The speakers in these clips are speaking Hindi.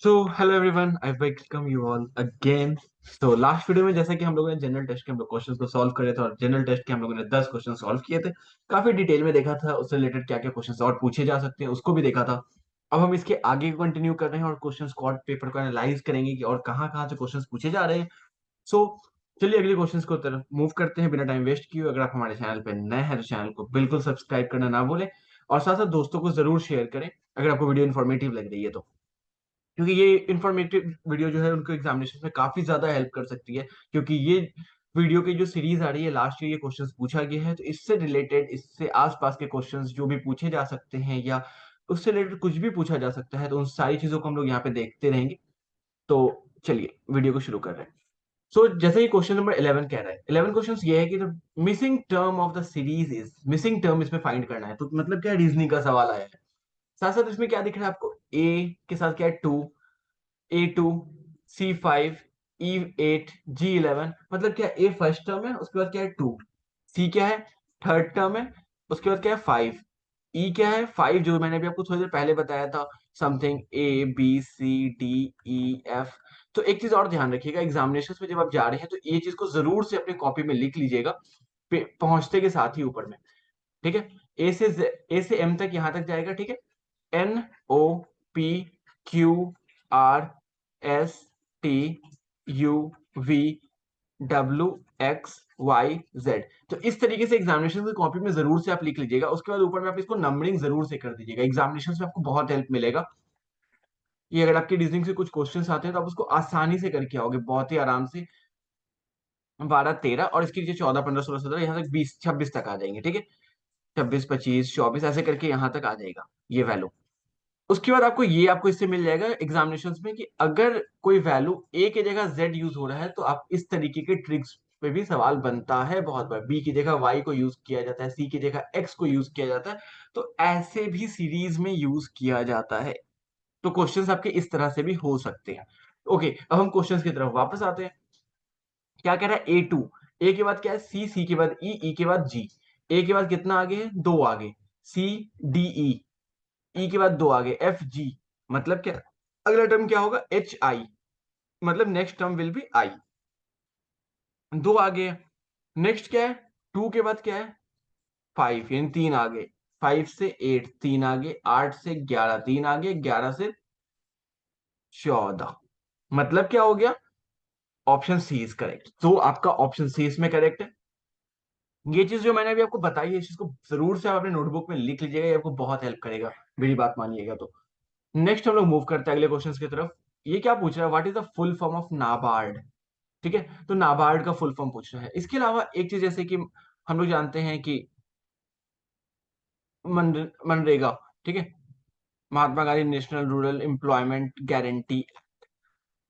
So hello everyone, I welcome you all again. तो लास्ट वीडियो में जैसा कि हम लोगों ने जनरल टेस्ट के हम लोग क्वेश्चंस को सॉल्व करे थे और जनरल टेस्ट के हम लोगों ने 10 क्वेश्चन सॉल्व किए थे। काफी डिटेल में देखा था उससे रिलेटेड क्या क्या क्वेश्चंस और पूछे जा सकते हैं उसको भी देखा था। अब हम इसके आगे कंटिन्यू कर रहे हैं और क्वेश्चन स्क्वाड पेपर को एनालाइज करेंगे कि और कहाँ कहाँ से क्वेश्चन पूछे जा रहे हैं। सो चलिए अगले क्वेश्चन को तरफ मूव करते हैं बिना टाइम वेस्ट किए। अगर आप हमारे चैनल पर नए हैं तो चैनल को बिल्कुल सब्सक्राइब करना ना भूलें और साथ साथ दोस्तों को जरूर शेयर करें अगर आपको वीडियो इन्फॉर्मेटिव लग रही है तो, क्योंकि ये इन्फॉर्मेटिव वीडियो जो है उनको एग्जामिनेशन में काफी ज्यादा हेल्प कर सकती है। क्योंकि ये वीडियो की जो सीरीज आ रही है, लास्ट ईयर ये क्वेश्चंस पूछा गया है, तो इससे रिलेटेड, इससे आसपास के क्वेश्चंस जो भी पूछे जा सकते हैं या उससे रिलेटेड कुछ भी पूछा जा सकता है, तो उन सारी चीजों को हम लोग यहाँ पे देखते रहेंगे। तो चलिए वीडियो को शुरू कर रहे हैं। सो जैसे ही क्वेश्चन नंबर 11 कह रहा है, 11 क्वेश्चन ये है कि the missing term of the series is, missing term इसमें फाइंड करना है। तो मतलब क्या, रीजनिंग का सवाल आया है। साथ साथ इसमें क्या दिख रहा है आपको, ए के साथ क्या है, to, A2, C5, E8, G11। मतलब क्या, ए फर्स्ट टर्म है, उसके बाद क्या है टू, सी क्या है थर्ड टर्म है, उसके बाद क्या है फाइव, ई क्या है फाइव, जो मैंने अभी आपको थोड़ी देर पहले बताया था, something A B C D E F। तो एक चीज और ध्यान रखिएगा, एग्जामिनेशन में जब आप जा रहे हैं तो ये चीज को जरूर से अपनी कॉपी में लिख लीजिएगा पहुंचते के साथ ही ऊपर में। ठीक है, ए से एम तक यहां तक जाएगा। ठीक है, N O P Q R S T U V W X Y Z। तो इस तरीके से एग्जामिनेशन की कॉपी में जरूर से आप लिख लीजिएगा। उसके बाद ऊपर में आप इसको नंबरिंग जरूर से कर दीजिएगा, एग्जामिनेशन में आपको बहुत हेल्प मिलेगा। ये अगर आपकी रीजनिंग से कुछ क्वेश्चंस आते हैं तो आप उसको आसानी से करके आओगे, बहुत ही आराम से। 12 13 और इसके नीचे 14 15 16 17 यहाँ तक 20 26 तक आ जाएंगे। ठीक है, 26 25 24 ऐसे करके यहाँ तक आ जाएगा ये वैल्यू। उसके बाद आपको इससे मिल जाएगा एग्जामिनेशंस में कि अगर कोई वैल्यू ए की जगह जेड यूज हो रहा है तो आप इस तरीके के ट्रिक्स पे भी सवाल बनता है बहुत बार। बी की जगह वाई को यूज किया जाता है, सी की जगह एक्स को यूज किया जाता है, तो ऐसे भी सीरीज में यूज किया जाता है। तो क्वेश्चंस आपके इस तरह से भी हो सकते हैं। ओके, अब हम क्वेश्चंस की तरफ वापस आते हैं। क्या कह रहा है, A2, ए के बाद क्या है सी, सी के बाद ई, ई के बाद जी। ए के बाद कितना आगे है, दो आगे, सी डी ई, ई के बाद दो आगे F G। मतलब क्या, अगला टर्म क्या होगा, HI। मतलब next term will be I, दो आगे। नेक्स्ट क्या है, टू के बाद क्या है फाइव, यानी तीन आगे। फाइव से एट तीन आगे, आठ से 11 तीन आगे, 11 से 14। मतलब क्या हो गया, ऑप्शन सी इज करेक्ट। तो आपका ऑप्शन सी इसमें करेक्ट है। ये चीज जो मैंने अभी आपको बताई है, इस चीज को जरूर से आप अपने नोटबुक में लिख लीजिएगा, ये आपको बहुत हेल्प करेगा, मेरी बात मानिएगा तो। नेक्स्ट हम लोग मूव करते हैं अगले क्वेश्चन की तरफ। ये क्या पूछ रहा है, what is the full form of NABARD. ठीक है, तो नाबार्ड का फुल फॉर्म पूछ रहा है। इसके अलावा एक चीज जैसे कि हम लोग जानते हैं कि मनरेगा, ठीक है, Mahatma Gandhi national rural employment guarantee.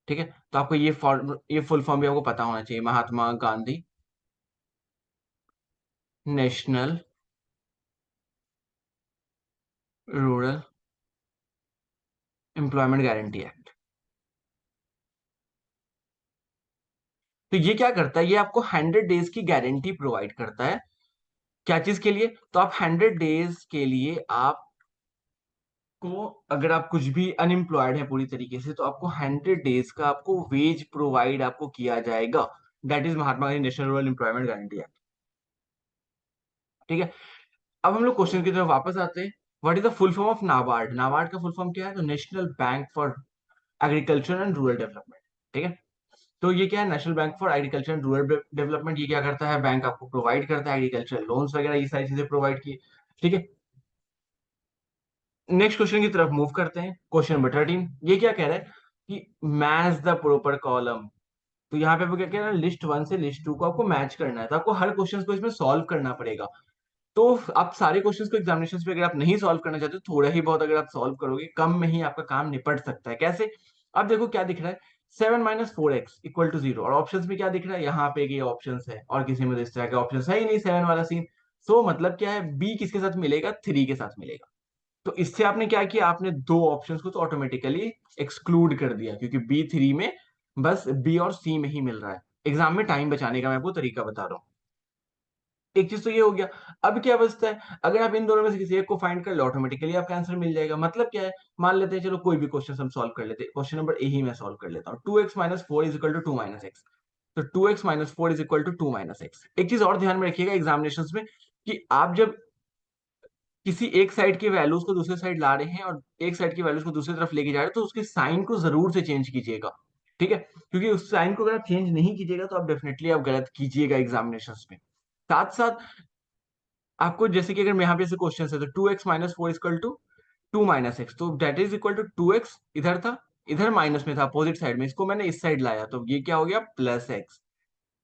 ठीक है, तो आपको ये फुल फॉर्म भी आपको पता होना चाहिए, Mahatma Gandhi national rural employment guarantee act. तो ये क्या करता है, ये आपको 100 डेज की गारंटी प्रोवाइड करता है। क्या चीज के लिए, तो आप 100 डेज के लिए आपको, अगर आप कुछ भी अनएम्प्लॉयड है पूरी तरीके से, तो आपको 100 डेज का आपको वेज प्रोवाइड आपको किया जाएगा। That is Mahatma Gandhi national rural employment guarantee act. ठीक है, अब हम लोग क्वेश्चन की तरफ वापस आते हैं। What is the full form of NABARD. NABARD का फुल फॉर्म क्या है, तो national bank for agriculture and rural development. ठीक है, तो ये क्या है, national bank for agriculture and rural development. ये क्या करता है, बैंक आपको प्रोवाइड करता है एग्रीकल्चर लोन्स वगैरह, ये सारी चीजें प्रोवाइड की। ठीक है, नेक्स्ट क्वेश्चन की तरफ मूव करते हैं। क्वेश्चन नंबर 13, ये क्या कह रहा है कि मैच द प्रॉपर कॉलम। तो यहाँ पे आपको क्या कह रहा है, लिस्ट वन से लिस्ट टू को आपको मैच करना है, तो आपको हर क्वेश्चन को इसमें सॉल्व करना पड़ेगा। तो आप सारे क्वेश्चंस को एग्जामिनेशन पे अगर आप नहीं सॉल्व करना चाहते तो थोड़ा ही बहुत अगर आप सॉल्व करोगे, कम में ही आपका काम निपट सकता है। कैसे, अब देखो क्या दिख रहा है, 7 - 4x = 0। और ऑप्शंस में क्या दिख रहा है, यहाँ पे ये ऑप्शंस है और किसी में तो इस तरह के ऑप्शंस है ही नहीं, 7 वाला सीन। सो मतलब क्या है, बी किसके साथ मिलेगा, 3 के साथ मिलेगा। तो इससे आपने क्या किया, आपने दो ऑप्शंस को तो ऑटोमेटिकली एक्सक्लूड कर दिया, क्योंकि B3 में बस बी और सी में ही मिल रहा है। एग्जाम में टाइम बचाने का मैं आपको तरीका बता रहा हूँ। एक चीज तो ये हो गया। अब क्या बचता है, अगर आप इन दोनों में से किसी एक को फाइंड कर लो ऑटोमेटिकली आपका आंसर मिल जाएगा। मतलब क्या है, मान लेते हैं चलो कोई भी क्वेश्चन हम सॉल्व कर लेते हैं, क्वेश्चन नंबर ए ही मैं सॉल्व कर लेता हूँ। 2x-4 is equal to 2 - x। तो 2x-4 is equal to 2 - x। एक चीज और ध्यान में रखिएगा एग्जामिनेशन में, कि आप जब किसी एक साइड की वैल्यूज को दूसरे साइड ला रहे हैं और एक साइड की वैल्यूज को दूसरी तरफ लेके जा रहे हैं, तो उसके साइन को जरूर से चेंज कीजिएगा। ठीक है, क्योंकि उस साइन को अगर आप चेंज नहीं कीजिएगा तो आप डेफिनेटली आप गलत कीजिएगा एग्जामिनेशन में। साथ साथ आपको जैसे कि अगर मैं यहाँ पे से क्वेश्चन है तो 2x-4 इक्वल टू 2 - x, तो that is equal to 2x इधर था, इधर माइनस में था अपोजिट साइड में, इसको मैंने इस साइड लाया तो ये क्या हो गया +x।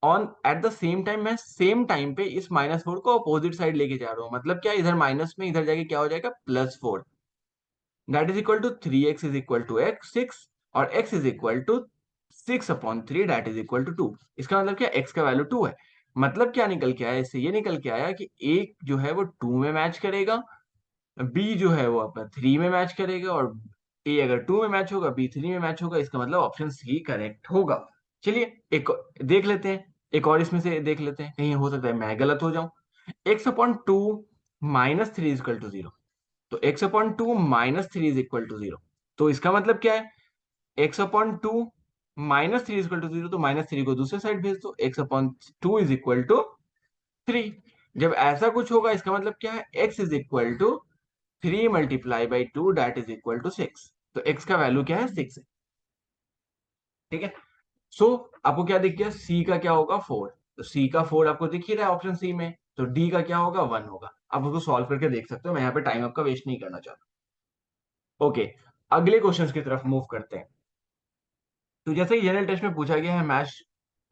On at the same time मैं सेम टाइम पे इस -4 को अपोजिट साइड लेके जा रहा हूँ, मतलब क्या इधर माइनस में इधर जाके क्या हो जाएगा +4। That is equal to 3x is equal to x 6, और x is equal to 6/3 that is equal to 2। इसका मतलब क्या x का वैल्यू 2 है। मतलब क्या निकल के आया इससे, ये निकल के आया कि एक जो है वो 2 में मैच करेगा, बी जो है वो अपना 3 में मैच करेगा, और ए अगर 2 में मैच होगा बी 3 में मैच होगा। इसका मतलब ऑप्शन सी करेक्ट होगा। चलिए एक देख लेते हैं, एक और इसमें से देख लेते हैं, कहीं हो सकता है मैं गलत हो जाऊं। x/2 -3 is equal to 0। तो x/2 -3 इज इक्वल टू 0, तो इसका मतलब क्या है, x/2 -3 इज इक्वल टू 0, तो -3 को दूसरे साइड भेज दो, x/2 इज इक्वल टू 3। जब ऐसा कुछ होगा इसका मतलब क्या है, x is equal to 3 × 2 that is equal to 6। तो x का वैल्यू क्या है 6 है। ठीक है, सो आपको क्या दिख गया, c का क्या होगा 4। तो c का 4 आपको दिख ही रहा है ऑप्शन सी में, तो d का क्या होगा 1 होगा। आप उसको सॉल्व करके देख सकते हो, मैं यहाँ पे टाइम आपका वेस्ट नहीं करना चाहता। ओके, अगले क्वेश्चन की तरफ मूव करते हैं। तो जैसे कि जनरल टेस्ट में पूछा गया है, match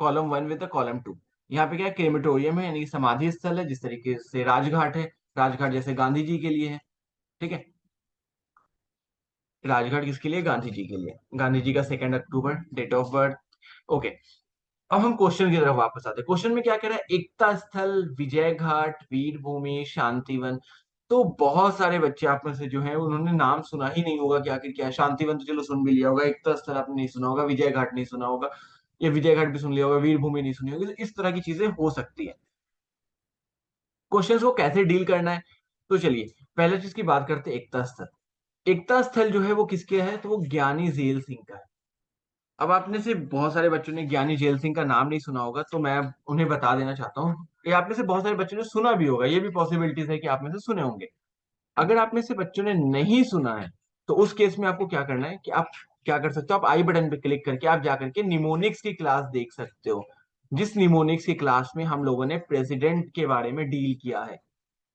column 1 with the column 2। यहाँ पे क्या है, क्रेमेटोरियम है यानी कि समाधि स्थल है, जिस तरीके से राजघाट है, राजघाट जैसे गांधी जी के लिए है। ठीक है, राजघाट किसके लिए, गांधी जी के लिए, गांधी जी का 2 अक्टूबर डेट ऑफ बर्थ। ओके, अब हम क्वेश्चन की तरफ वापस आते हैं। क्वेश्चन में क्या कह रहा है, एकता स्थल, विजय घाट, वीर भूमि, शांतिवन। तो बहुत सारे बच्चे आप में से जो है उन्होंने नाम सुना ही नहीं होगा कि आखिर क्या है। शांतिवन तो चलो सुन भी लिया होगा, एकता स्थल आपने नहीं सुना होगा, विजय घाट नहीं सुना होगा, या विजय घाट भी सुन लिया होगा, वीर भूमि नहीं सुनी होगी। तो इस तरह की चीजें हो सकती है। क्वेश्चन को कैसे डील करना है, तो चलिए पहले चीज की बात करते हैं, एकता स्थल। एकता स्थल जो है वो किसके है, तो वो ज्ञानी जेल सिंह का है। अब आपने से बहुत सारे बच्चों ने ज्ञानी जेल सिंह का नाम नहीं सुना होगा, तो मैं उन्हें बता देना चाहता हूँ। ये आप में से बहुत सारे बच्चों ने सुना भी होगा, ये भी पॉसिबिलिटीज है कि आप में से सुने होंगे। अगर आप में से बच्चों ने नहीं सुना है, तो उस केस में आपको क्या करना है कि आप क्या कर सकते हो, आप आई बटन पे क्लिक करके आप जा करके निमोनिक्स की क्लास देख सकते हो, जिस निमोनिक्स की क्लास में हम लोगों ने प्रेसिडेंट के बारे में डील किया है।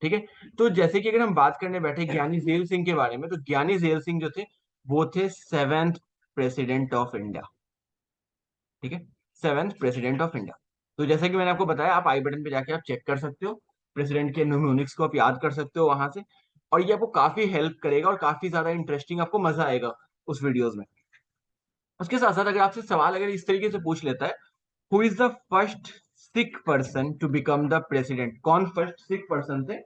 ठीक है, तो जैसे कि अगर हम बात करने बैठे ज्ञानी जेल सिंह के बारे में, तो ज्ञानी जेल सिंह जो थे वो थे 7th प्रेसिडेंट ऑफ इंडिया। ठीक है, 7th प्रेसिडेंट ऑफ इंडिया। तो जैसे कि मैंने आपको बताया, आप आई बटन पे जाके आप चेक कर सकते हो, प्रेसिडेंट के न्यूमोनिक्स को आप याद कर सकते हो वहां से, और ये आपको काफी हेल्प करेगा और काफी ज्यादा इंटरेस्टिंग, आपको मजा आएगा उस वीडियोस में। उसके साथ साथ अगर आपसे सवाल अगर इस तरीके से पूछ लेता है, who is the first Sikh person to become the president, कौन फर्स्ट सिख पर्सन थे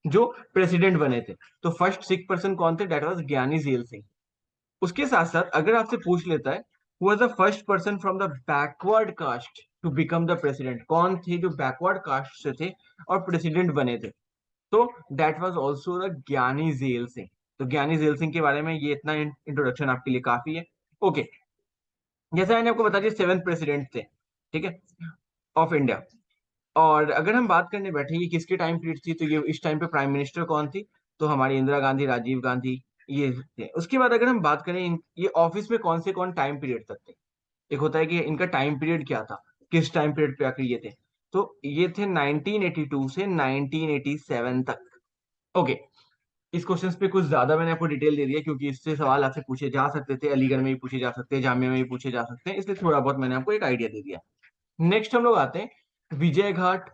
जो प्रेसिडेंट बने थे, तो फर्स्ट सिख पर्सन कौन थे, डेट वाज ज्ञानी जेल सिंह। उसके साथ साथ अगर आपसे पूछ लेता है, who was the first person from the backward caste to become the president, कौन थे जो बैकवर्ड कास्ट से थे और प्रेसिडेंट बने थे, तो दैट वाज आल्सो द ज्ञानी जेल सिंह। तो ज्ञानी जेल सिंह के बारे में ये इतना इंट्रोडक्शन आपके लिए काफी है। ओके, जैसा मैंने आपको बता दिया 7th प्रेसिडेंट थे, ठीक है, ऑफ इंडिया। और अगर हम बात करने बैठे ये किसके टाइम पीरियड थी, तो ये इस टाइम पे प्राइम मिनिस्टर कौन थी, तो हमारी इंदिरा गांधी, राजीव गांधी, ये थे। उसके बाद अगर हम बात करें ये ऑफिस में कौन से कौन टाइम पीरियड तक थे, एक होता है कि इनका टाइम पीरियड क्या था, किस टाइम पीरियड पे आकर ये थे, तो ये थे 1982 से 1987 तक। ओके, इस क्वेश्चन पे कुछ ज्यादा मैंने आपको डिटेल दे दिया, क्योंकि इससे सवाल आपसे पूछे जा सकते थे, अलीगढ़ में भी पूछे जा सकते हैं, जामिया में भी पूछे जा सकते हैं, इसलिए थोड़ा बहुत मैंने आपको एक आइडिया दे दिया। नेक्स्ट हम लोग आते हैं विजय घाट,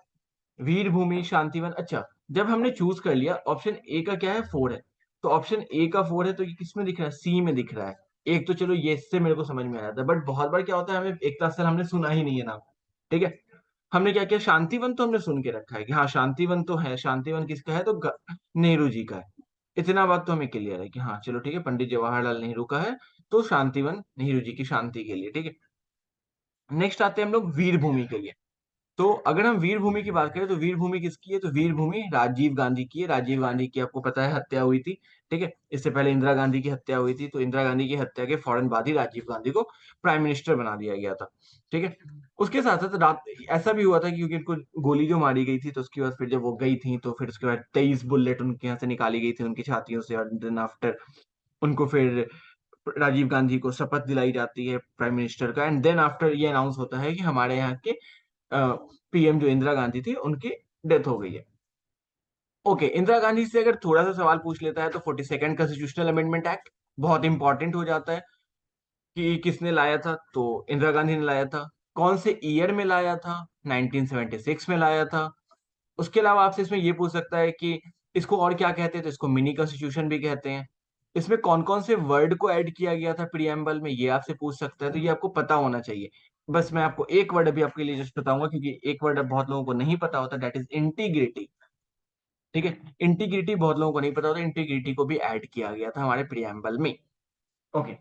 वीर भूमि, शांतिवन। अच्छा, जब हमने चूज कर लिया, ऑप्शन ए का क्या है 4 है, तो ऑप्शन ए का 4 है, तो ये किस में दिख रहा है, सी में दिख रहा है। एक तो चलो ये इससे मेरे को समझ में आया था, बट बहुत बार क्या होता है, हमें एकता स्थल हमने सुना ही नहीं है नाम। ठीक है, हमने क्या किया, शांतिवन तो हमने सुन के रखा है कि हाँ शांतिवन तो है, शांतिवन किसका है, तो नेहरू जी का है। इतना बात तो हमें क्लियर है कि हाँ चलो ठीक है, पंडित जवाहरलाल नेहरू का है, तो शांतिवन नेहरू जी की शांति के लिए। ठीक है, नेक्स्ट आते हैं हम लोग वीर भूमि के लिए। तो अगर हम वीर भूमि की बात करें तो वीर भूमि किसकी है? तो वीर भूमि राजीव गांधी की है। राजीव गांधी की आपको पता है हत्या हुई थी, ठीक है। इससे पहले इंदिरा गांधी की हत्या हुई थी, तो इंदिरा गांधी की हत्या के फौरन बाद ही राजीव गांधी को प्राइम मिनिस्टर बना दिया गया था, ठीक है। उसके साथ साथ रात ऐसा भी हुआ था कि क्योंकि इनको गोली जो मारी गई थी, तो उसके बाद फिर जब वो गई थी तो फिर उसके बाद 23 बुलेट उनके यहाँ से निकाली गई थी उनकी छातियों से, और देन आफ्टर उनको फिर राजीव गांधी को शपथ दिलाई जाती है प्राइम मिनिस्टर का, एंड देन आफ्टर ये अनाउंस होता है कि हमारे यहाँ के पीएम जो इंदिरा गांधी थी उनकी डेथ हो गई है। ओके, इंदिरा गांधी से अगर थोड़ा सा सवाल पूछ लेता है तो 42nd कॉन्स्टिट्यूशनल अमेंडमेंट एक्ट बहुत इंपॉर्टेंट हो जाता है कि किसने लाया था, तो इंदिरा गांधी ने लाया था। कौन से ईयर में लाया था? 1976 में लाया था। उसके अलावा आपसे इसमें ये पूछ सकता है कि इसको और क्या कहते हैं, तो इसको मिनी कॉन्स्टिट्यूशन भी कहते हैं। इसमें कौन कौन से वर्ड को ऐड किया गया था प्रियम्बल में, ये आपसे पूछ सकता है, तो ये आपको पता होना चाहिए। बस मैं आपको एक वर्ड अभी आपके लिए जस्ट बताऊंगा, क्योंकि एक वर्ड बहुत लोगों को नहीं पता होता, दैट इज इंटीग्रिटी, ठीक है। इंटीग्रिटी बहुत लोगों को नहीं पता होता, इंटीग्रिटी को भी ऐड किया गया था हमारे प्रियम्बल में। ओके,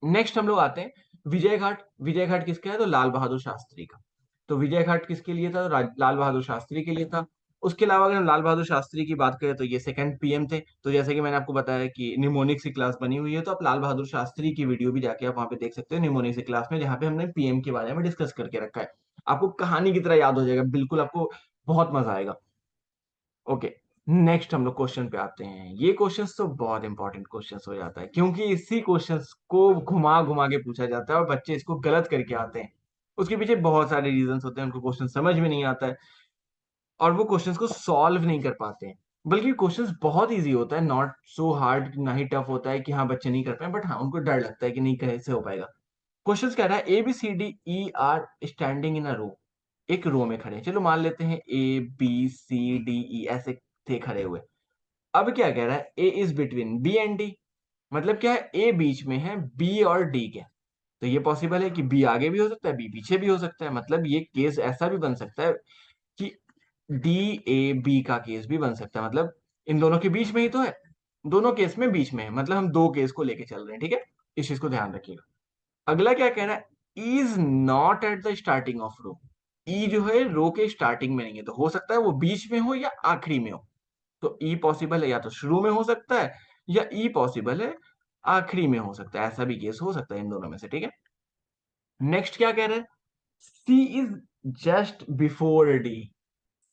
नेक्स्ट हम लोग आते हैं विजय घाट। विजय घाट किसका है? तो लाल बहादुर शास्त्री का। तो विजय घाट किसके लिए था? तो लाल बहादुर शास्त्री के लिए था। उसके अलावा अगर हम लाल बहादुर शास्त्री की बात करें तो ये सेकंड पीएम थे। तो जैसे कि मैंने आपको बताया कि निमोनिक्स की क्लास बनी हुई है, तो आप लाल बहादुर शास्त्री की वीडियो भी जाके आप वहां पे देख सकते हो, निमोनिक्स की क्लास में, जहाँ पे हमने पीएम के बारे में डिस्कस करके रखा है। आपको कहानी की तरह याद हो जाएगा, बिल्कुल आपको बहुत मजा आएगा। ओके, नेक्स्ट हम लोग क्वेश्चन पे आते हैं। ये क्वेश्चंस तो बहुत इंपॉर्टेंट क्वेश्चंस हो जाता है, क्योंकि इसी क्वेश्चंस को घुमा घुमा के पूछा जाता है और बच्चे इसको गलत करके आते हैं। उसके पीछे बहुत सारे रीजंस होते हैं, उनको क्वेश्चन समझ में नहीं आता है और वो क्वेश्चंस को सॉल्व नहीं कर पाते हैं। बल्कि क्वेश्चंस बहुत इजी होता है, नॉट सो हार्ड, ना ही टफ होता है कि हाँ बच्चे नहीं कर पाए, बट हाँ उनको डर लगता है कि नहीं कैसे हो पाएगा। क्वेश्चंस कह रहा है A B C D E are standing in a row. एक रो में खड़े हैं, चलो मान लेते हैं ए बी सी डी ई ऐसे थे खड़े हुए। अब क्या कह रहा है? A is between B and D. मतलब क्या है? ए बीच में है बी और डी के। तो ये पॉसिबल है कि बी आगे भी हो सकता है, बी पीछे भी हो सकता है। मतलब ये केस ऐसा भी बन सकता है कि डी ए बी का केस भी बन सकता है। मतलब इन दोनों के बीच में ही तो है, दोनों केस में बीच में है, मतलब हम दो केस को लेके चल रहे हैं, ठीक है। इस चीज को ध्यान रखिएगा। अगला क्या कह रहा है? Is not at the starting of row. E जो है रो के स्टार्टिंग में नहीं है, तो हो सकता है वो बीच में हो या आखिरी में हो। तो ई पॉसिबल है या तो शुरू में हो सकता है, या ई पॉसिबल है आखिरी में हो सकता है। ऐसा भी केस हो सकता है इन दोनों में से, ठीक है। नेक्स्ट क्या कह रहे हैं? सी इज जस्ट बिफोर डी।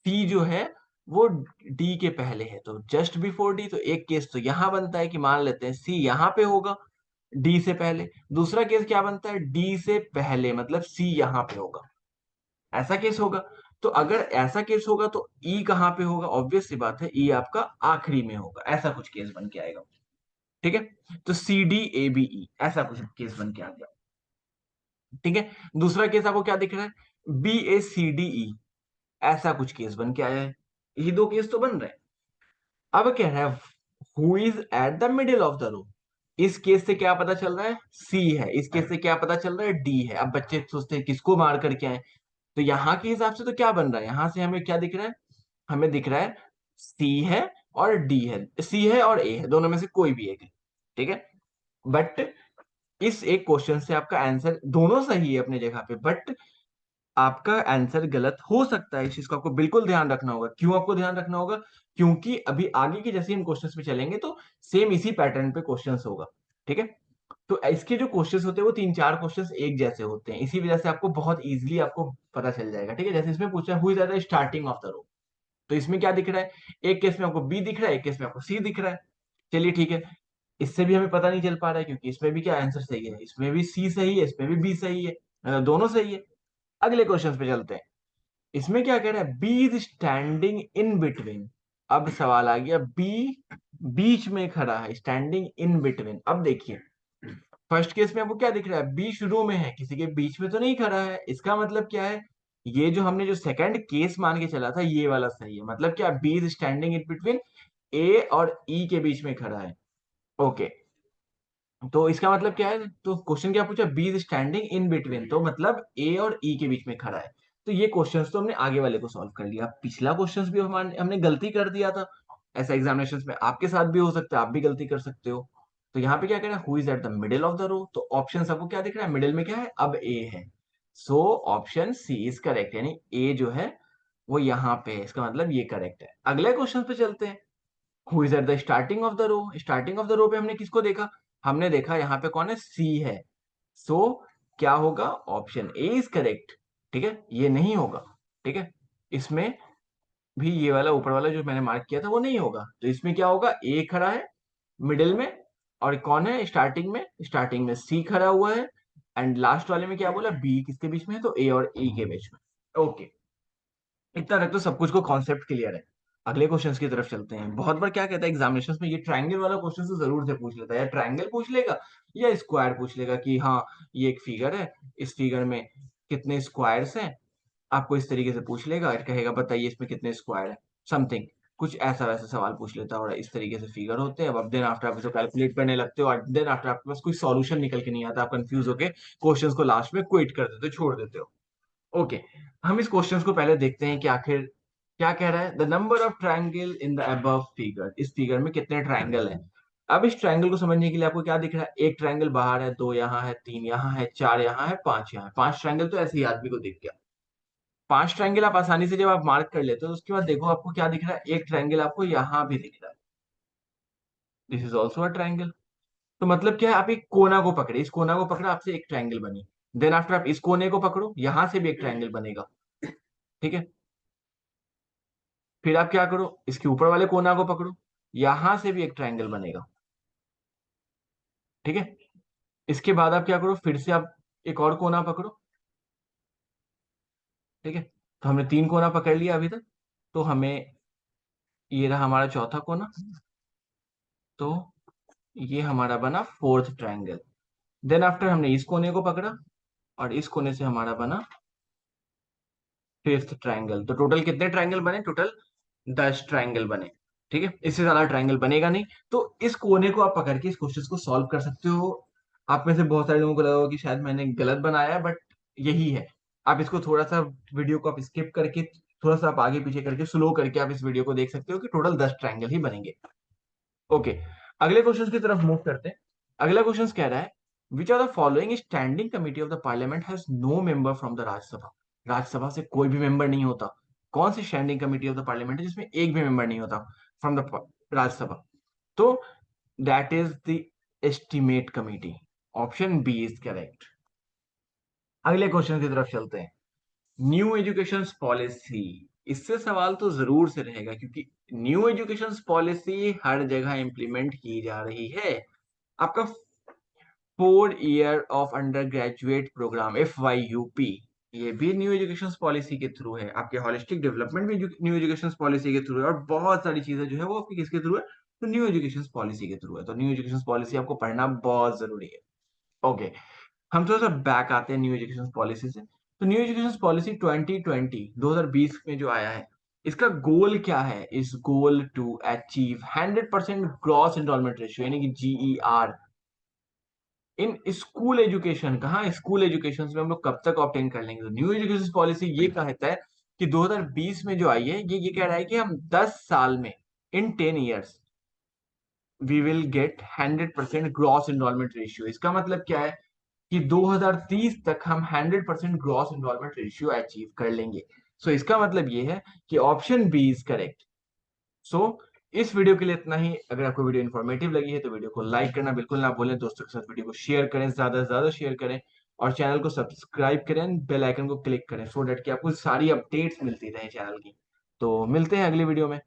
सी जो है वो डी के पहले है, तो जस्ट बिफोर डी, तो एक केस तो यहां बनता है कि मान लेते हैं सी यहां पे होगा डी से पहले। दूसरा केस क्या बनता है? डी से पहले मतलब सी यहां पे होगा, ऐसा केस होगा। तो अगर ऐसा केस होगा तो ई कहां पे होगा? ऑब्वियस सी बात है, ई आपका आखिरी में होगा। ऐसा कुछ केस बन के आएगा, ठीक है। तो C D A B E ऐसा कुछ केस बन के आ गया, ठीक है। दूसरा केस आपको क्या दिख रहा है? बी ए सी डी ई ऐसा कुछ केस बन के आया है। ये दो केस तो बन रहे हैं। अब कह रहा है who is at the middle of the row. इस केस से क्या पता चल रहा है? सी है। इस केस से क्या पता चल रहा है? डी है। अब बच्चे सोचते हैं किसको मार करके आए, तो यहाँ के हिसाब से तो क्या बन रहा है? यहां से हमें क्या दिख रहा है? हमें दिख रहा है सी है और डी है, सी है और ए है, दोनों में से कोई भी एक है, ठीक है। बट इस एक क्वेश्चन से आपका आंसर दोनों सही है अपने जगह पे, बट आपका आंसर गलत हो सकता है। इस चीज को आपको बिल्कुल ध्यान रखना होगा। क्यों आपको ध्यान रखना होगा? क्योंकि अभी आगे की जैसे हम क्वेश्चंस पे चलेंगे तो सेम इसी पैटर्न पे क्वेश्चंस होगा, ठीक है। तो इसके जो क्वेश्चंस होते हैं वो तीन चार क्वेश्चंस एक जैसे होते हैं, इसी वजह से आपको बहुत इजीली आपको पता चल जाएगा, ठीक है। जैसे इसमें पूछा हुई ज्यादा स्टार्टिंग ऑफ द रो, तो इसमें क्या दिख रहा है? एक केस में आपको बी दिख रहा है, एक केस में आपको सी दिख रहा है। चलिए ठीक है, इससे भी हमें पता नहीं चल पा रहा है क्योंकि इसमें भी क्या आंसर सही है, इसमें भी सी सही है, इसमें भी बी सही है, दोनों सही है। अगले क्वेश्चन पे चलते हैं। इसमें क्या कह रहा है? B is standing in between. अब सवाल आ गया, बी बीच में खड़ा है, स्टैंडिंग इन बिटवीन। अब देखिए फर्स्ट केस में आपको क्या दिख रहा है? बी शुरू में है, किसी के बीच में तो नहीं खड़ा है। इसका मतलब क्या है? ये जो हमने जो सेकंड केस मान के चला था ये वाला सही है। मतलब क्या? B is standing in between A और ई के बीच में खड़ा है। ओके, तो इसका मतलब क्या है? तो क्वेश्चन क्या पूछा? B is standing in between, तो मतलब ए और ई के बीच में खड़ा है। तो ये क्वेश्चंस तो हमने आगे वाले को सॉल्व कर लिया। पिछला क्वेश्चंस भी हमने गलती कर दिया था। ऐसा एग्जामिनेशंस में आपके साथ भी हो सकता है, आप भी गलती कर सकते हो। तो यहाँ पे क्या कह रहा है? Who is at the middle of the row, तो ऑप्शन आपको क्या दिख रहा है? मिडिल में क्या है? अब ए है। So option C is correct, यानी ए जो है वो यहाँ पे है, इसका मतलब ये करेक्ट है। अगले क्वेश्चन पे चलते हैं। Who is at the starting of the row? Starting of the row पे हमने किसको देखा? हमने देखा यहाँ पे कौन है, सी है। सो क्या होगा, ऑप्शन ए इज करेक्ट। ठीक है, ये नहीं होगा। ठीक है, इसमें भी ये वाला ऊपर वाला जो मैंने मार्क किया था वो नहीं होगा। तो इसमें क्या होगा, ए खड़ा है मिडिल में, और कौन है स्टार्टिंग में? स्टार्टिंग में सी खड़ा हुआ है, एंड लास्ट वाले में क्या बोला, बी किसके बीच में है, तो ए और ई के बीच में। ओके, इतना तक तो सब कुछ को कॉन्सेप्ट क्लियर है। अगले क्वेश्चंस की तरफ चलते हैं। बहुत बार क्या कहता है एग्जामिनेशन में, ये ट्रायंगल वाला क्वेश्चन तो जरूर से पूछ लेता है, या ट्रायंगल पूछ लेगा या स्क्वायर पूछ लेगा कि हाँ ये एक फिगर है, इस फिगर में कितने स्क्वायर्स हैं। आपको इस तरीके से पूछ लेगा और कहेगा बताइए इसमें कितने स्क्वायर है, समथिंग कुछ ऐसा वैसा सवाल पूछ लेता है, और इस तरीके से फिगर होते हैं। अब देन आफ्टर आप इसको कैलकुलेट करने लगते हो, और देन आफ्टर आपके पास कोई सॉल्यूशन निकल के नहीं आता, आप कंफ्यूज होके क्वेश्चंस को लास्ट में क्विट कर देते हो, छोड़ देते हो। ओके, हम इस क्वेश्चंस को पहले देखते हैं कि आखिर क्या कह रहा है। The number of triangle in the above figure, इस फिगर में कितने ट्रायंगल हैं। अब इस ट्रायंगल को समझने के लिए आपको क्या दिख रहा है, एक ट्रायंगल बाहर है, दो यहाँ है, तीन यहाँ है, चार यहाँ है, पांच यहाँ है। पांच ट्रायंगल तो ऐसे ही आदमी को दिख गया। पांच ट्रायंगल आप आसानी से जब आप मार्क कर लेते हो, उसके बाद देखो आपको क्या दिख रहा है, एक ट्रायंगल आपको यहाँ भी दिख रहा है। This is also a triangle. तो मतलब क्या है, आप एक कोना को पकड़े, इस कोना को पकड़ा, आपसे एक ट्रायंगल बनी। देन आफ्टर आप इस कोने को पकड़ो, यहां से भी एक ट्रायंगल बनेगा। ठीक है, फिर आप क्या करो, इसके ऊपर वाले कोना को पकड़ो, यहां से भी एक ट्रायंगल बनेगा। ठीक है, इसके बाद आप क्या करो, फिर से आप एक और कोना पकड़ो। ठीक है, तो हमने तीन कोना पकड़ लिया अभी तक। तो हमें ये रहा हमारा चौथा कोना, तो ये हमारा बना फोर्थ ट्रायंगल। देन आफ्टर हमने इस कोने को पकड़ा, और इस कोने से हमारा बना फिफ्थ ट्रायंगल। तो टोटल कितने ट्रायंगल बने, टोटल 10 ट्रायंगल बने। ठीक है, इससे ज्यादा ट्रायंगल बनेगा नहीं। तो इस कोने को आप पकड़ के इस क्वेश्चन को सॉल्व कर सकते हो। आप में से बहुत सारे लोगों को लगा होगा कि शायद मैंने गलत बनाया है, बट यही है। आप इसको थोड़ा सा वीडियो को आप स्किप करके, थोड़ा सा आप आगे पीछे करके स्लो करके आप इस वीडियो को देख सकते हो कि टोटल 10 ट्रायंगल ही बनेंगे। ओके, अगले क्वेश्चन की तरफ मूव करते हैं। अगला क्वेश्चन कह रहा है, which are the following standing committee of the parliament has no member from the Rajya Sabha. Rajya Sabha से कोई भी मेंबर नहीं होता। कौन सी standing committee of the parliament है जिसमें एक भी मेंबर नहीं होता फ्रॉम द राज्यसभा? तो that is the estimate committee. Option B is correct. अगले क्वेश्चन की तरफ चलते हैं। न्यू एजुकेशन पॉलिसी, इससे सवाल तो जरूर से रहेगा, क्योंकि न्यू एजुकेशन पॉलिसी हर जगह इंप्लीमेंट की जा रही है। आपका 4 year of undergraduate program FYUP, ये भी न्यू एजुकेशन पॉलिसी के थ्रू है। आपके होलिस्टिक डेवलपमेंट भी न्यू एजुकेशन पॉलिसी के थ्रू है, और बहुत सारी चीजें जो है वो आपकी किसके थ्रू है, तो न्यू एजुकेशन पॉलिसी के थ्रू है। तो न्यू एजुकेशन पॉलिसी आपको पढ़ना बहुत जरूरी है। ओके, हम थोड़ा सा बैक आते हैं न्यू एजुकेशन पॉलिसी से। तो न्यू एजुकेशन पॉलिसी 2020 में जो आया है, इसका गोल क्या है? इस goal to achieve 100% gross enrolment ratio, यानी कि GER इन स्कूल एजुकेशन। कहाँ, स्कूल एजुकेशन में हम लोग कब तक ऑब्टेन कर लेंगे? तो न्यू एजुकेशन पॉलिसी ये कहता है कि 2020 में जो आई है, ये कह रहा है कि हम 10 साल में, in 10 years we will get 100% gross enrolment ratio. इसका मतलब क्या है कि 2030 तक हम 100% ग्रॉस एनरोलमेंट रेशियो अचीव कर लेंगे। सो इसका मतलब ये है कि ऑप्शन बी इज करेक्ट। सो इस वीडियो के लिए इतना ही। अगर आपको वीडियो इन्फॉर्मेटिव लगी है तो वीडियो को लाइक करना बिल्कुल ना भूलें, दोस्तों के साथ वीडियो को शेयर करें, ज्यादा से ज्यादा शेयर करें, और चैनल को सब्सक्राइब करें, बेल आइकन को क्लिक करें, सो डेट कि आपको सारी अपडेट्स मिलती रहे चैनल की। तो मिलते हैं अगली वीडियो में।